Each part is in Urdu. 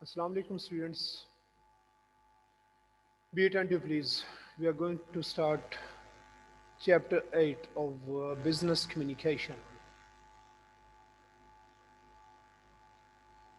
Assalamu alaikum students. Be attentive please. We are going to start chapter 8 of business communication.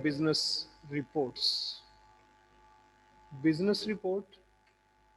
business reports. Business report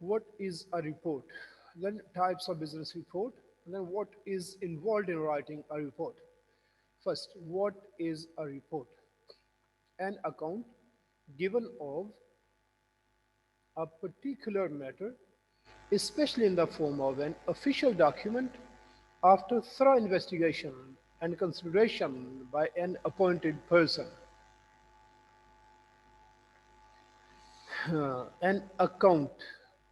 What is a report? Then types of business report, and then what is involved in writing a report. First, what is a report? An account given of a particular matter, especially in the form of an official document after thorough investigation and consideration by an appointed person. An account.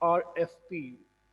RFP,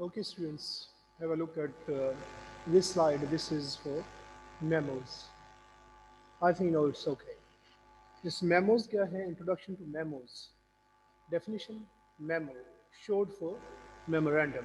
Okay, students, have a look at this slide. This is for memos. I think no, it's okay. This memos kya hai? Introduction to memos. Definition: memo, short for memorandum.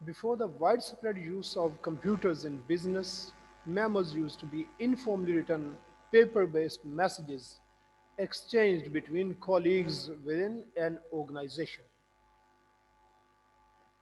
Before the widespread use of computers in business, memos used to be informally written, paper-based messages exchanged between colleagues within an organization.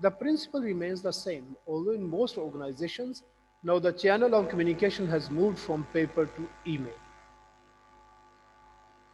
The principle remains the same, although in most organizations, now the channel of communication has moved from paper to email.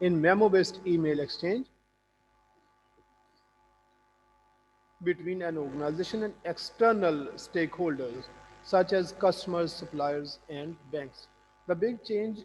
in memo-based email exchange between an organization and external stakeholders such as customers, suppliers, and banks. The big change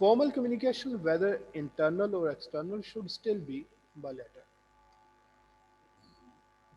formal communication, whether internal or external, should still be by letter.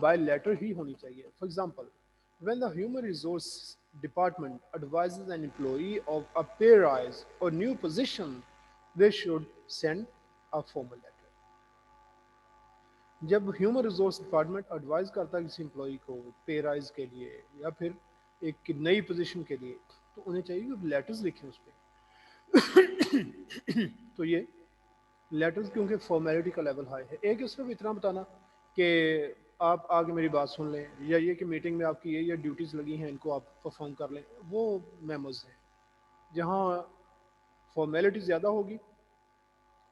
By letter ہی ہونی چاہیے. For example when the human resource department advises an employee of a pay rise or new position, they should send a formal letter. جب ہیومن ریسورس ڈپارٹمنٹ ایڈوائز کرتا ہے کسی امپلائی کو پے رائز کے لیے یا پھر ایک نئی پوزیشن کے لیے تو انہیں چاہیے کہ لیٹرز لکھیں اس پہ. تو یہ لیٹرز کیونکہ فارمیلٹی کا لیول ہائی ہے. ایک اس میں اتنا بتانا کہ آپ آگے میری بات سن لیں یا یہ کہ میٹنگ میں آپ کی یہ ڈیوٹیز لگی ہیں ان کو آپ پرفارم کر لیں, وہ میموز ہیں. جہاں فارمیلٹی زیادہ ہوگی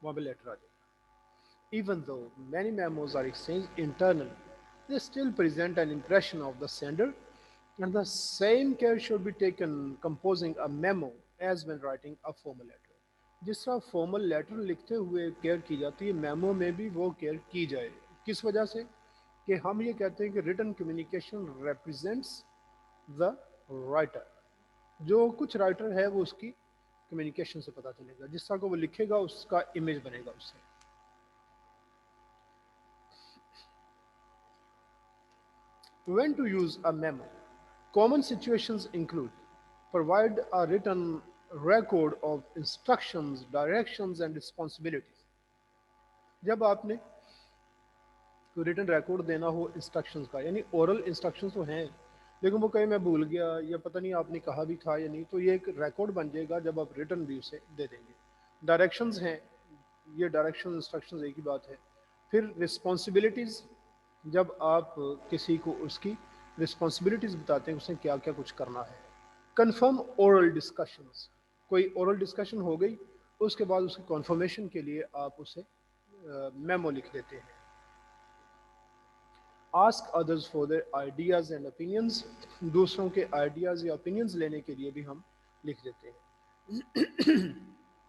وہاں پہ لیٹر آ جائے گا. Even though many memos are exchanged internally, they still present an impression of the sender, and the same care should be taken composing a memo as when writing a formal letter. جس طرح فارمل لیٹر لکھتے ہوئے کیئر کی جاتی ہے, میمو میں بھی وہ کیئر کی جائے. کس وجہ سے کہ ہم یہ کہتے ہیں کہ written communication represents the writer. جو کچھ رائٹر ہے وہ اس کی کمیونیکیشن سے پتہ چلے گا, جس طرح کو وہ لکھے گا اس کا امیج بنے گا اس سے. When to use a memo? Common situations include provide a written record of instructions, directions and responsibilities. جب آپ نے کوئی ریٹن ریکارڈ دینا ہو انسٹرکشنز کا, یعنی اورل انسٹرکشنز تو ہیں لیکن وہ کہیں میں بھول گیا یا پتہ نہیں آپ نے کہا بھی تھا یا نہیں, تو یہ ایک ریکارڈ بن جائے گا جب آپ ریٹن بھی اسے دے دیں گے. ڈائریکشنز ہیں, یہ ڈائریکشن انسٹرکشنز ایک ہی بات ہے. پھر رسپانسبلٹیز, جب آپ کسی کو اس کی رسپانسبلٹیز بتاتے ہیں اس نے کیا کیا کچھ کرنا ہے. کنفرم اورل ڈسکشنز, کوئی اورل ڈسکشن ہو گئی اس کے بعد اس کی کنفرمیشن کے لیے آپ اسے میمو لکھ دیتے ہیں. Ask others for their ideas and opinions, دوسروں کے آئیڈیاز یا opinions لینے کے لیے بھی ہم لکھ دیتے ہیں.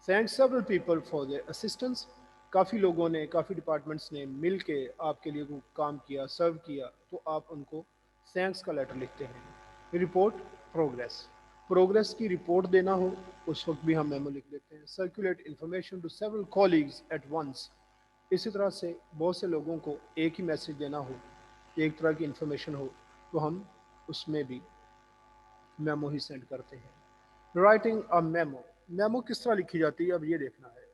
thank several people for their assistance, کافی لوگوں نے, کافی ڈپارٹمنٹس نے مل کے آپ کے لیے کام کیا, سرو کیا, تو آپ ان کو تھینکس کا لیٹر لکھتے ہیں. رپورٹ پروگریس, پروگریس کی رپورٹ دینا ہو اس وقت بھی ہم میمو لکھ دیتے ہیں. Circulate information to several colleagues at once, اسی طرح سے بہت سے لوگوں کو ایک ہی میسج دینا ہو, ایک طرح کی انفارمیشن ہو, تو ہم اس میں بھی میمو ہی سینڈ کرتے ہیں. رائٹنگ اے میمو, میمو کس طرح لکھی جاتی ہے اب یہ دیکھنا ہے.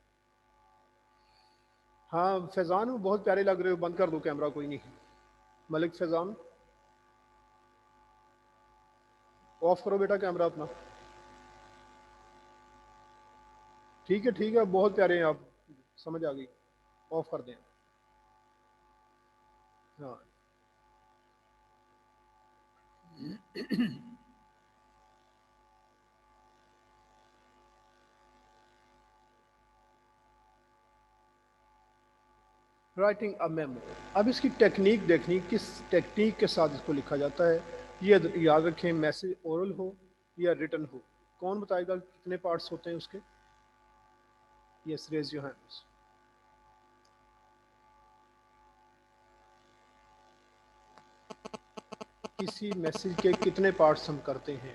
ہاں فیضان بہت پیارے لگ رہے ہو, بند کر دو کیمرہ, کوئی نہیں. ملک فیضان آف کرو بیٹا کیمرہ اپنا. ٹھیک ہے بہت پیارے ہیں آپ, سمجھ آ گئی, آف کر دیں. ہاں رائٹنگ اے میمو, اب اس کی ٹیکنیک دیکھنی, کس ٹیکنیک کے ساتھ اس کو لکھا جاتا ہے. یہ یاد رکھیں میسج اورل ہو یا ریٹن ہو. کون بتائے گا کتنے پارٹس ہوتے ہیں اس کے؟ یس, ریز یور ہینڈز. کسی میسج کے کتنے پارٹس ہم کرتے ہیں؟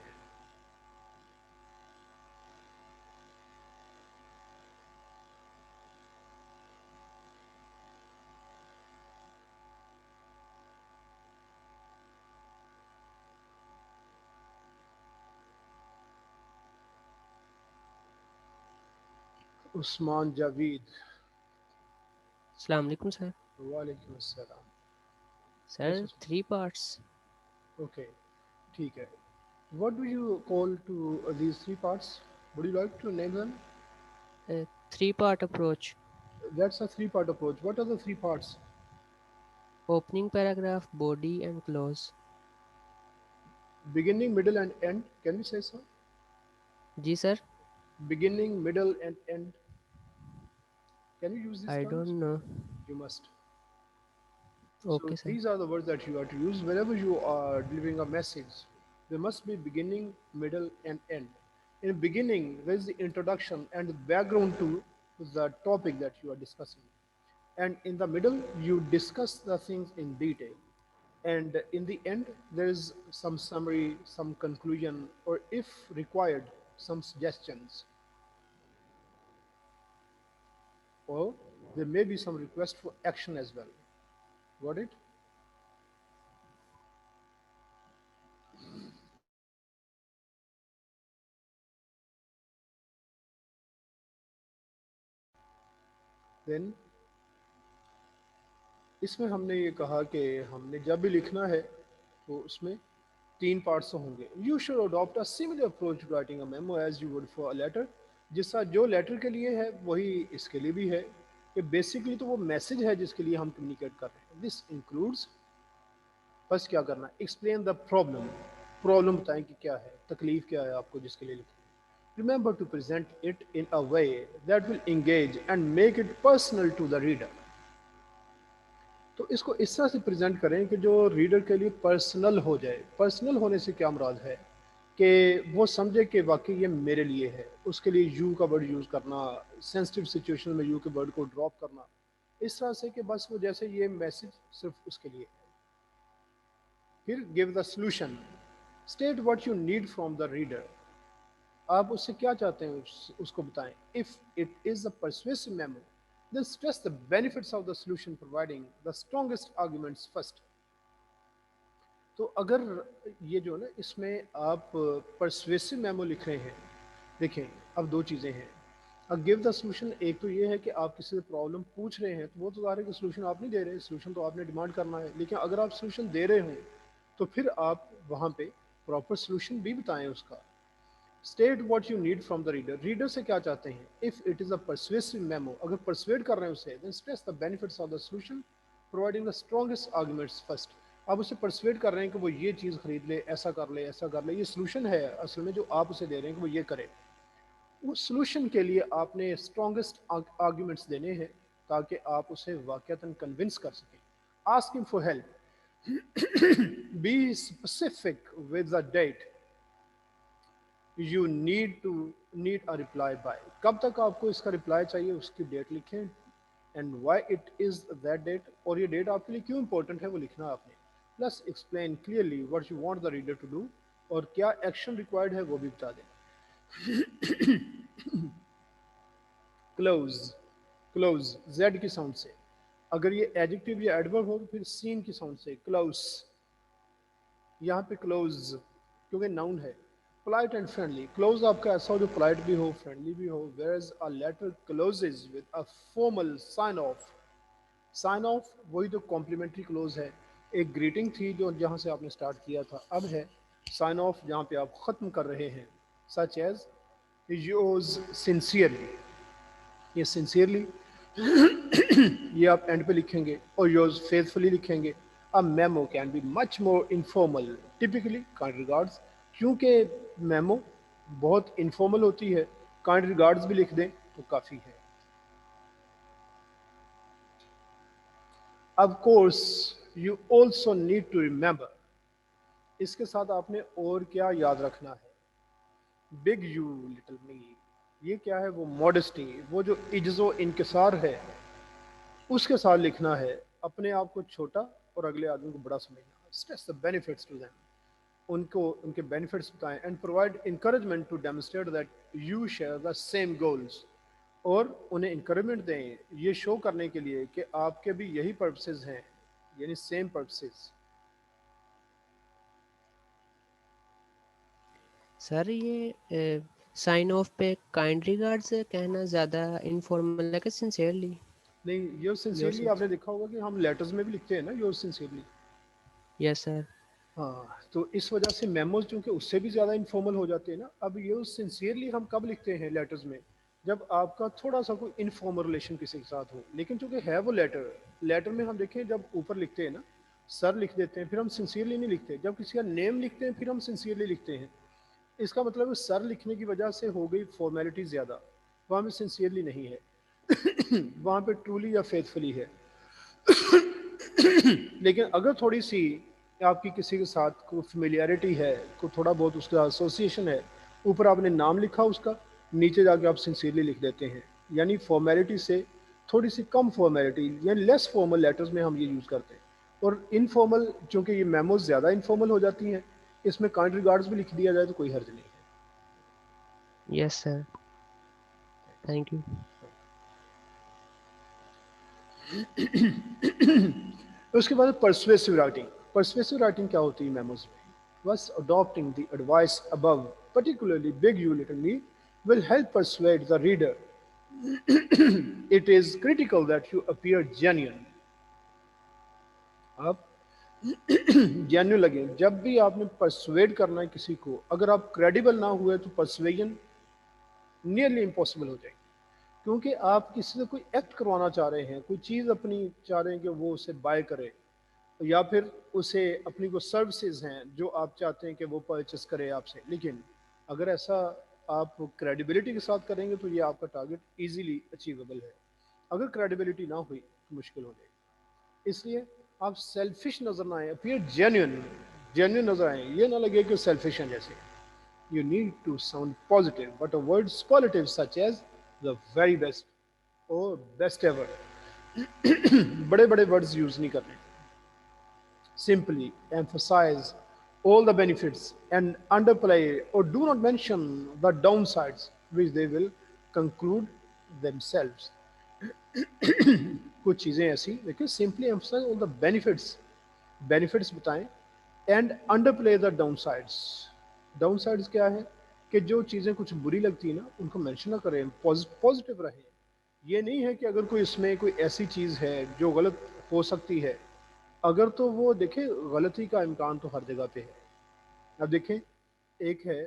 عثمان جاوید. السلام علیکم سر. وعلیکم السلام. سر 3 parts. اوکے ٹھیک ہے. What do you call to these three parts? Would you like to name them? A 3-part approach. That's a three-part approach. What are the three parts? Opening paragraph, body and close. Beginning, middle and end. Can we say so? G sir. Beginning, middle and end. Can you use these I terms? don't know. You must. So Okay sir. these are the words that you have to use whenever you are delivering a message. There must be beginning, middle and end. In the beginning, there is the introduction and the background to the topic that you are discussing. And in the middle, you discuss the things in detail. And in the end, there is some summary, some conclusion, or if required, some suggestions. Or there may be some request for action as well. Got it? دین اس میں ہم نے یہ کہا کہ ہم نے جب بھی لکھنا ہے تو اس میں 3 پارٹس ہوں گے. You should adapt a similar approach to writing a memo as you would for a letter. جس طرح جو لیٹر کے لیے ہے وہی اس کے لیے بھی ہے کہ بیسکلی تو وہ میسج ہے جس کے لیے ہم کمیونیکیٹ کر رہے ہیں. دس انکلوڈس بس کیا کرنا ہے ایکسپلین دا پرابلم بتائیں کہ کیا ہے, تکلیف کیا ہے آپ کو جس کے لیے لکھیں. Remember to present it in a way that will engage and make it personal to the reader. تو اس کو اس طرح سے پریزنٹ کریں کہ جو ریڈر کے لیے پرسنل ہو جائے. پرسنل ہونے سے کیا مراد ہے کہ وہ سمجھے کہ واقعی یہ میرے لیے ہے. اس کے لیے یو کا ورڈ یوز کرنا, سینسٹیو سچویشن میں یو کے ورڈ کو ڈراپ کرنا, اس طرح سے کہ بس وہ جیسے یہ میسج صرف اس کے لیے ہے. پھر give the solution, state what you need from the reader. آپ اس سے کیا چاہتے ہیں اس کو بتائیں. If it is a persuasive memo then stress the benefits of the solution providing the strongest arguments first. تو اگر یہ جو نا اس میں آپ پرسویسو میمو لکھ رہے ہیں, دیکھیں اب 2 چیزیں ہیں. اب گیو دا سولوشن, ایک تو یہ ہے کہ آپ کسی سے پرابلم پوچھ رہے ہیں تو وہ تو ظاہر ہے کہ سولوشن آپ نہیں دے رہے, سولوشن تو آپ نے ڈیمانڈ کرنا ہے. لیکن اگر آپ سولوشن دے رہے ہوں تو پھر آپ وہاں پہ پراپر سولوشن بھی بتائیں اس کا. State what you need from the reader. Reader سے کیا چاہتے ہیں. If it is a persuasive memo, اگر پرسویڈ کر رہے ہیں اسے, then stress the benefits of the solution providing the strongest arguments first. آپ اسے پرسویڈ کر رہے ہیں کہ وہ یہ چیز خرید لے, ایسا کر لے, ایسا کر لے. یہ سولوشن ہے اصل میں جو آپ اسے دے رہے ہیں کہ وہ یہ کرے. اس سولوشن کے لیے آپ نے اسٹرانگسٹ آرگومنٹس دینے ہیں تاکہ آپ اسے واقعتاً کنونس کر سکیں. Ask him for help, be specific with the date you need a reply by. کب تک آپ کو اس کا رپلائی چاہیے اس کی ڈیٹ لکھیں, and why it is that date, اور یہ ڈیٹ آپ کے لیے کیوں امپورٹنٹ ہے وہ لکھنا آپ نے. Plus explain clearly what you want the reader to do, اور کیا ایکشن ریکوائرڈ ہے وہ بھی بتا دیں. کلوز زیڈ کی ساؤنڈ سے. اگر یہ ایڈجیکٹو یا ایڈورب ہو تو پھر سین کی ساؤنڈ سے کلوز. یہاں پہ کلوز کیونکہ ناؤن ہے. polite and friendly. Close آپ کا ایسا ہو جو polite بھی ہو, friendly بھی ہو. Whereas a letter closes with a formal sign off. Sign off وہی تو complimentary close ہے. ایک greeting تھی جو جہاں سے آپ نے start کیا تھا, اب ہے sign off جہاں پہ آپ ختم کر رہے ہیں. Such as yours sincerely. یہ sincerely یہ آپ اینڈ پہ لکھیں گے, اور yours faithfully لکھیں گے. A memo can be much more informal. Typically, kind regards. کیونکہ میمو بہت انفارمل ہوتی ہے, کائنڈ ریگارڈز بھی لکھ دیں تو کافی ہے. Of course, you also need to remember. اس کے ساتھ آپ نے اور کیا یاد رکھنا ہے. Big you, little me. یہ کیا ہے, وہ modesty, وہ جو عجز و انکسار ہے اس کے ساتھ لکھنا ہے. اپنے آپ کو چھوٹا اور اگلے آدمی کو بڑا سمجھنا. Stress the benefits to them. ان کو ان کے بینیفٹس بتائیں. And provide encouragement to demonstrate that you share the same goals. اور انہیں انکریجمنٹ دیں یہ شو کرنے کے لیے کہ آپ کے بھی یہی پرپسز ہیں, یعنی سیم پرپسز. سر یہ سائن آف پہ کائنڈ ریگارڈز کہنا زیادہ انفارمل ہے کہ سنسیئرلی. نہیں, یور سنسیئرلی آپ نے دیکھا ہوگا کہ ہم لیٹرز میں بھی لکھتے ہیں نا یور سنسیئرلی. یس سر. ہاں, تو اس وجہ سے میموز چونکہ اس سے بھی زیادہ انفارمل ہو جاتے ہیں نا. اب یور سنسیئرلی ہم کب لکھتے ہیں لیٹرز میں, جب آپ کا تھوڑا سا کوئی انفارمل ریلیشن کسی کے ساتھ ہو. لیکن چونکہ ہے وہ لیٹر میں ہم دیکھیں جب اوپر لکھتے ہیں نا سر لکھ دیتے ہیں, پھر ہم سنسیئرلی نہیں لکھتے. جب کسی کا نیم لکھتے ہیں پھر ہم سنسیئرلی لکھتے ہیں. اس کا مطلب سر لکھنے کی وجہ سے ہو گئی فارمیلٹی زیادہ, وہاں پہ سنسیئرلی نہیں ہے, وہاں پہ ٹرولی یا فیتھفلی ہے. لیکن اگر تھوڑی سی آپ کی کسی کے ساتھ کوئی فیملیئرٹی ہے, کوئی تھوڑا بہت اس کا ایسوسیشن ہے, اوپر آپ نے نام لکھا اس کا, نیچے جا کے آپ سنسیئرلی لکھ دیتے ہیں. یعنی فارمیلٹی سے تھوڑی سی کم فارمیلٹی, یعنی لیس فارمل لیٹرز میں ہم یہ یوز کرتے ہیں. اور انفارمل چونکہ یہ میموز زیادہ انفارمل ہو جاتی ہیں, اس میں کائنڈ ریگارڈز بھی لکھ دیا جائے تو کوئی حرج نہیں ہے. یس سر, تھینک یو. اس کے بعد پرسویسو رائٹنگ. پرسویسو رائٹنگ کیا ہوتی ہے میموز میں. بس adopting the advice above, particularly big you little me, will help persuade the reader it is critical that you appear genuine. آپ جینوئن لگیں. جب بھی آپ نے پرسویڈ کرنا ہے کسی کو, اگر آپ کریڈیبل نہ ہوئے تو پرسویژن نیئرلی امپاسبل ہو جائے گی. کیونکہ آپ کسی سے کوئی ایکٹ کروانا چاہ رہے ہیں, کوئی چیز اپنی چاہ رہے ہیں کہ وہ اسے بائی کرے, یا پھر اسے اپنی کوئی سروسز ہیں جو آپ چاہتے ہیں کہ وہ پرچیز کرے آپ سے. لیکن اگر ایسا آپ کریڈیبلٹی کے ساتھ کریں گے تو یہ آپ کا ٹارگیٹ ایزیلی اچیویبل ہے. اگر کریڈیبلٹی نہ ہوئی تو مشکل ہو جائے گی. اس لیے آپ سیلفش نظر نہ آئیں, اپیئر جینوئن نظر آئیں. یہ نہ لگے کہ سیلفش ہیں جیسے. You need to sound positive, but avoid superlatives such as the very best or best ever. بڑے بڑے ورڈز یوز نہیں کرنے. Simply emphasize all the benefits and underplay or do not mention the downsides which they will conclude themselves. کچھ چیزیں ایسی دیکھیں, simply emphasize all the benefits بتائیں, and underplay the downsides. downsides کیا ہے کہ جو چیزیں کچھ بری لگتی ہیں نا ان کو مینشن نہ کریں, پازیٹیو رہیں. یہ نہیں ہے کہ اگر کوئی اس میں کوئی ایسی چیز ہے جو غلط ہو سکتی ہے, اگر تو وہ دیکھیں غلطی کا امکان تو ہر جگہ پہ ہے. اب دیکھیں ایک ہے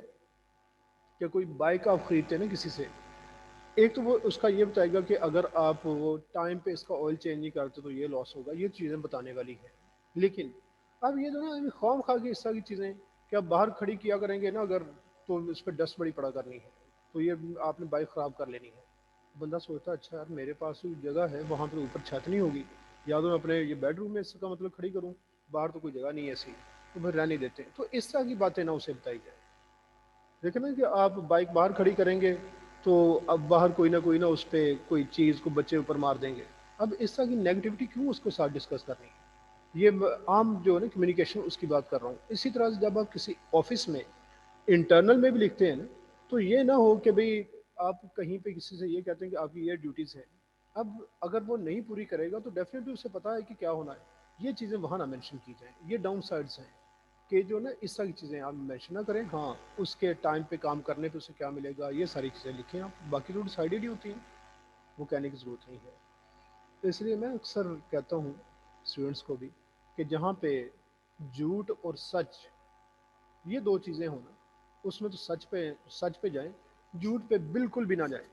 کہ کوئی بائک آپ خریدتے ہیں نا کسی سے, ایک تو وہ اس کا یہ بتائے گا کہ اگر آپ وہ ٹائم پہ اس کا آئل چینج نہیں کرتے تو یہ لاس ہوگا, یہ چیزیں بتانے والی ہے. لیکن اب یہ جو نا خواہ خواہ کی اس طرح کی چیزیں کہ آپ باہر کھڑی کیا کریں گے نا اگر, تو اس پہ ڈسٹ بڑی پڑا کرنی ہے, تو یہ آپ نے بائک خراب کر لینی ہے. بندہ سوچتا ہے اچھا یار میرے پاس جگہ ہے, وہاں پہ اوپر چھت نہیں ہوگی, یا تو میں اپنے یہ بیڈ روم میں اس کا مطلب کھڑی کروں, باہر تو کوئی جگہ نہیں ہے ایسی, تو پھر رہنے دیتے ہیں. تو اس طرح کی باتیں نہ اسے بتائی جائے. دیکھیں نا کہ آپ بائک باہر کھڑی کریں گے تو اب باہر کوئی نہ اس پہ کوئی چیز کو بچے اوپر مار دیں گے. اب اس طرح کی نیگیٹیوٹی کیوں اس کے ساتھ ڈسکس کرنی ہے؟ یہ عام جو ہے نا کمیونیکیشن اس کی بات کر رہا ہوں. اسی طرح سے جب آپ کسی آفس میں انٹرنل میں بھی لکھتے ہیں نا, تو یہ نہ ہو کہ بھئی آپ کہیں پہ کسی سے یہ کہتے ہیں کہ آپ کی یہ ڈیوٹیز ہیں, اب اگر وہ نہیں پوری کرے گا تو ڈیفینیٹلی اسے پتا ہے کہ کیا ہونا ہے. یہ چیزیں وہاں نہ مینشن کی جائیں. یہ ڈاؤن سائڈس ہیں کہ جو نا اس طرح کی چیزیں آپ مینشن نہ کریں. ہاں اس کے ٹائم پہ کام کرنے پہ اسے کیا ملے گا, یہ ساری چیزیں لکھیں آپ. باقی تو ڈیسائیڈڈ ہی ہوتی ہیں, وہ کہنے کی ضرورت نہیں ہے. اس لیے میں اکثر کہتا ہوں اسٹوڈنٹس کو بھی کہ جہاں پہ جھوٹ اور سچ یہ دو چیزیں ہوں نا, اس میں تو سچ پہ جائیں, جھوٹ پہ بالکل بھی نہ جائیں.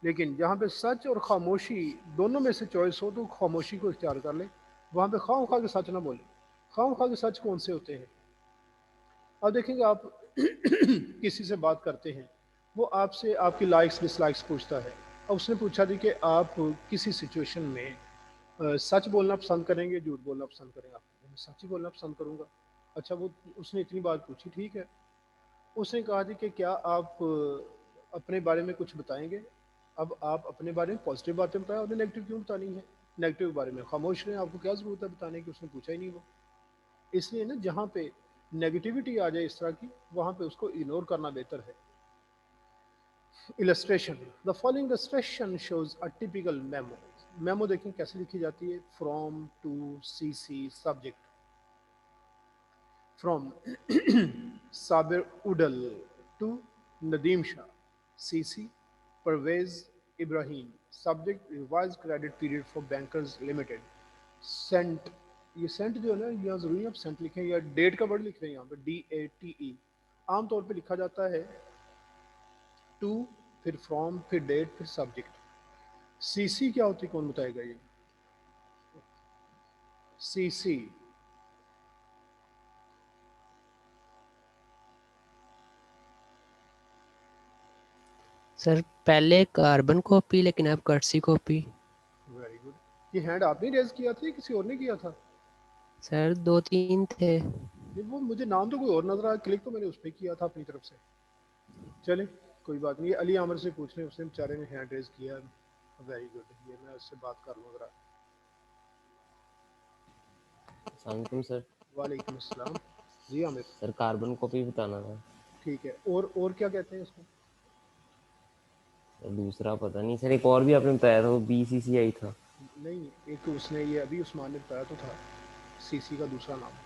لیکن جہاں پہ سچ اور خاموشی دونوں میں سے چوائس ہو تو خاموشی کو اختیار کر لیں. وہاں پہ خواہ خواہ کے سچ نہ بولیں. خواہ خواہ کے سچ کون سے ہوتے ہیں؟ اب دیکھیں گے آپ کسی سے بات کرتے ہیں, وہ آپ سے آپ کی لائکس ڈس لائکس پوچھتا ہے. اب اس نے پوچھا تھی کہ آپ کسی سچویشن میں سچ بولنا پسند کریں گے, جھوٹ بولنا پسند کریں گے؟ میں سچ ہی بولنا پسند کروں گا. اچھا وہ اس نے اتنی بات پوچھی, ٹھیک ہے. اس نے کہا تھی کہ کیا آپ اپنے بارے میں کچھ بتائیں گے؟ اب آپ اپنے بارے میں پازیٹیو باتیں بتائیں, آپ نے نیگیٹو کیوں بتانی ہے؟ نیگیٹو کے بارے میں خاموش رہیں, آپ کو کیا ضرورت ہے بتانے کی, اس نے پوچھا ہی نہیں وہ. اس لیے نا جہاں پہ نیگیٹیوٹی آ جائے اس طرح کی, وہاں پہ اس کو اگنور کرنا بہتر ہے. illustration the following illustration shows a typical memo. Memo دیکھیں کیسے لکھی جاتی ہے. From to C C subject, from Sabir Adil to Nadeem Shah, C C Parvez Ibrahim, subject revise credit period for bankers limited. Sent, یہ سینٹ جو ہے نا یہاں ضروری ہے آپ سینٹ لکھیں, یا ڈیٹ کا ورڈ لکھ رہے ہیں یہاں پہ DATE. عام طور پہ لکھا جاتا ہے ٹو, پھر فرام, پھر ڈیٹ, پھر سبجیکٹ. سی سی کیا ہوتی ہے, کون بتائے گا؟ یہ سی سی سر پہلے کاربن کاپی لیکن اب کرسی کاپی. Very good. یہ ہینڈ آپ نے ریز کیا تھا یا کسی اور نے کیا تھا؟ سر 2-3 تھے. وہ مجھے نام تو کوئی اور نظر آیا, کلک تو میں نے اس پہ کیا تھا اپنی طرف سے. چلیں کوئی بات نہیں, یہ علی عامر سے پوچھ لیں, اس نے بیچارے نے ہینڈ ریز کیا. ویری گڈ, یہ میں اس سے بات کر لوں ذرا. السلام علیکم سر. وعلیکم السلام. جی عامر. سر کاربن کاپی بتانا تھا. ٹھیک ہے, اور کیا کہتے ہیں اس کو؟ سر دوسرا پتہ نہیں سر, ایک اور بھی آپ نے بتایا تھا, وہ BCCI تھا. نہیں, ایک اس نے یہ ابھی عثمان نے بتایا تو تھا, سی سی کا دوسرا نام.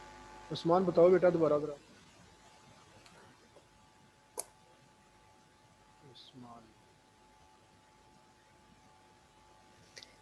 عثمان بتاؤ بیٹا دوبارہ ذرا. عثمان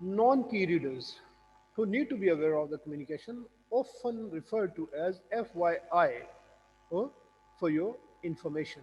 non-key readers who need to be aware of the communication, often referred to as FYI or for your information.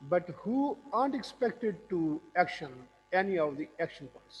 but who aren't expected to action any of the action points.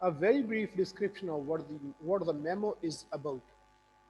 a very brief description of what the memo is about.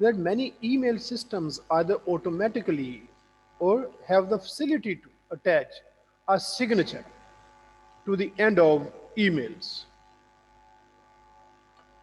that many email systems either automatically or have the facility to attach a signature to the end of emails.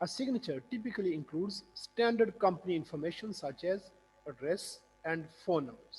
A signature typically includes standard company information such as address and phone numbers.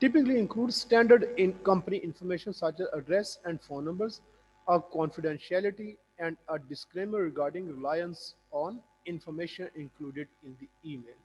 Typically includes standard company information such as address and phone numbers, a confidentiality and a disclaimer regarding reliance on information included in the email.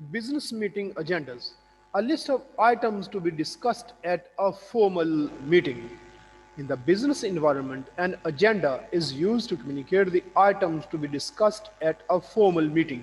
business meeting agendas, a list of items to be discussed at a formal meeting. In the business environment, an agenda is used to communicate the items to be discussed at a formal meeting.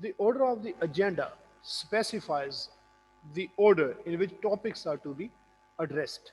The order of the agenda specifies the order in which topics are to be addressed.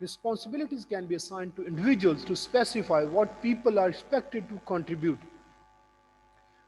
Responsibilities can be assigned to individuals to specify what people are expected to contribute.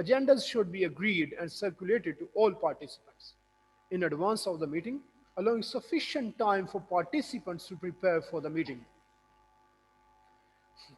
Agendas should be agreed and circulated to all participants in advance of the meeting, allowing sufficient time for participants to prepare for the meeting.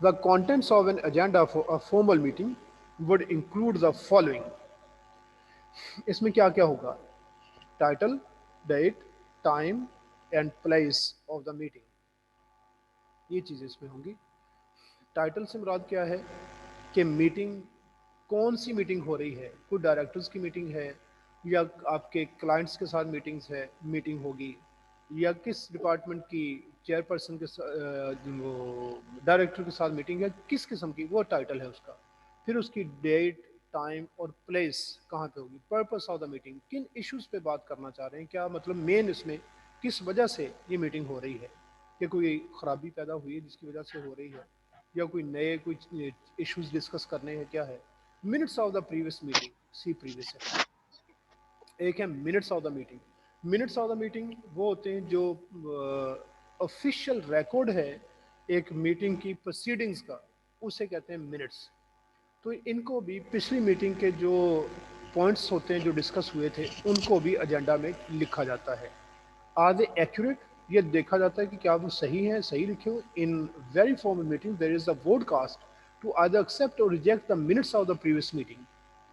The contents of an agenda for a formal meeting would include the following. اس میں کیا کیا ہوگا؟ Title, date, time and place of the meeting, یہ چیزیں اس میں ہوں گی۔ ٹائٹل سے مراد کیا ہے کہ میٹنگ کون سی میٹنگ ہو رہی ہے، کوئی ڈائریکٹرز کی میٹنگ ہے یا آپ کے کلائنٹس کے ساتھ میٹنگ ہوگی، یا کس ڈپارٹمنٹ کی چیئر پرسن کے وہ ڈائریکٹر کے ساتھ میٹنگ ہے، کس قسم کی، وہ ٹائٹل ہے اس کا۔ پھر اس کی ڈیٹ، ٹائم اور پلیس کہاں پہ ہوگی، پرپس آف دا میٹنگ، کن ایشوز پہ بات کرنا چاہ رہے ہیں، کیا مطلب مین اس میں کس وجہ سے یہ میٹنگ ہو رہی ہے، کہ کوئی خرابی پیدا ہوئی ہے جس کی وجہ سے ہو رہی ہے، یا کوئی نئے کوئی ایشوز ڈسکس کرنے ہیں، کیا ہے۔ Minutes of the previous meeting, سی پریویس ہے۔ ایک ہے minutes of the meeting. Minutes of the meeting وہ ہوتے ہیں جو آفیشیل ریکارڈ ہے ایک میٹنگ کی پروسیڈنگز کا، اسے کہتے ہیں منٹس۔ تو ان کو بھی پچھلی میٹنگ کے جو پوائنٹس ہوتے ہیں جو ڈسکس ہوئے تھے ان کو بھی ایجنڈا میں لکھا جاتا ہے۔ آر دے ایکوریٹ، یہ دیکھا جاتا ہے کہ کیا وہ صحیح ہیں، صحیح لکھے ہو۔ In very formal meeting there is a vote cast to either accept or reject the minutes of the previous meeting۔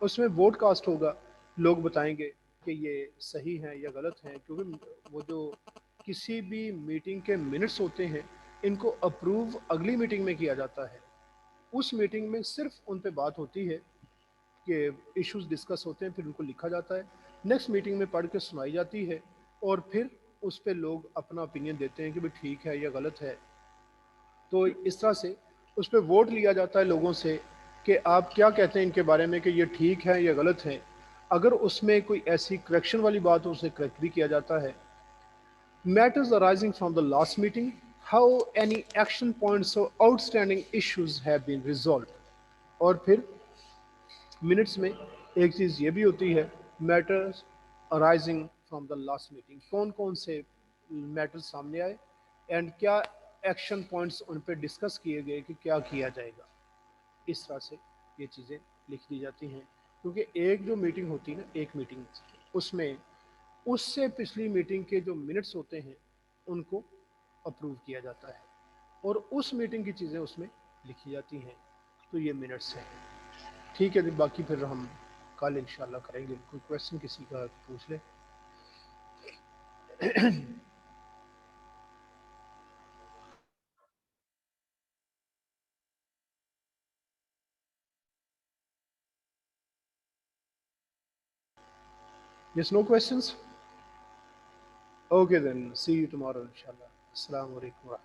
اس میں ووٹ کاسٹ ہوگا، لوگ بتائیں گے کہ یہ صحیح ہیں یا غلط ہیں، کیونکہ وہ جو کسی بھی میٹنگ کے منٹس ہوتے ہیں ان کو اپروو اگلی میٹنگ میں کیا جاتا ہے۔ اس میٹنگ میں صرف ان پہ بات ہوتی ہے کہ ایشوز ڈسکس ہوتے ہیں، پھر ان کو لکھا جاتا ہے، نیکسٹ میٹنگ میں پڑھ کے سنائی جاتی ہے، اور پھر اس پہ لوگ اپنا اوپینین دیتے ہیں کہ بھئی ٹھیک ہے یا غلط ہے۔ تو اس طرح سے اس پہ ووٹ لیا جاتا ہے لوگوں سے کہ آپ کیا کہتے ہیں ان کے بارے میں، کہ یہ ٹھیک ہے یا غلط ہے۔ اگر اس میں کوئی ایسی کریکشن والی بات ہو اسے کریکٹ بھی کیا جاتا ہے۔ Matters arising from the last meeting, how any action points or outstanding issues have been resolved۔ اور پھر منٹس میں ایک چیز یہ بھی ہوتی ہے، matters arising from the last meeting، کون کون سے میٹرز سامنے آئے اینڈ کیا ایکشن پوائنٹس ان پہ ڈسکس کیے گئے کہ کیا کیا جائے گا۔ اس طرح سے یہ چیزیں لکھ دی جاتی ہیں، کیونکہ ایک جو میٹنگ ہوتی ہے نا، ایک میٹنگ اس میں اس سے پچھلی میٹنگ کے جو منٹس ہوتے ہیں ان کو اپروو کیا جاتا ہے، اور اس میٹنگ کی چیزیں اس میں لکھی جاتی ہیں۔ تو یہ منٹس ہیں، ٹھیک ہے جی۔ باقی پھر ہم کل انشاءاللہ کریں گے۔ کوئی کویسچن کسی کا پوچھ لے۔ Yes, no questions? Okay then, see you tomorrow inshallah. Assalamu alaikum.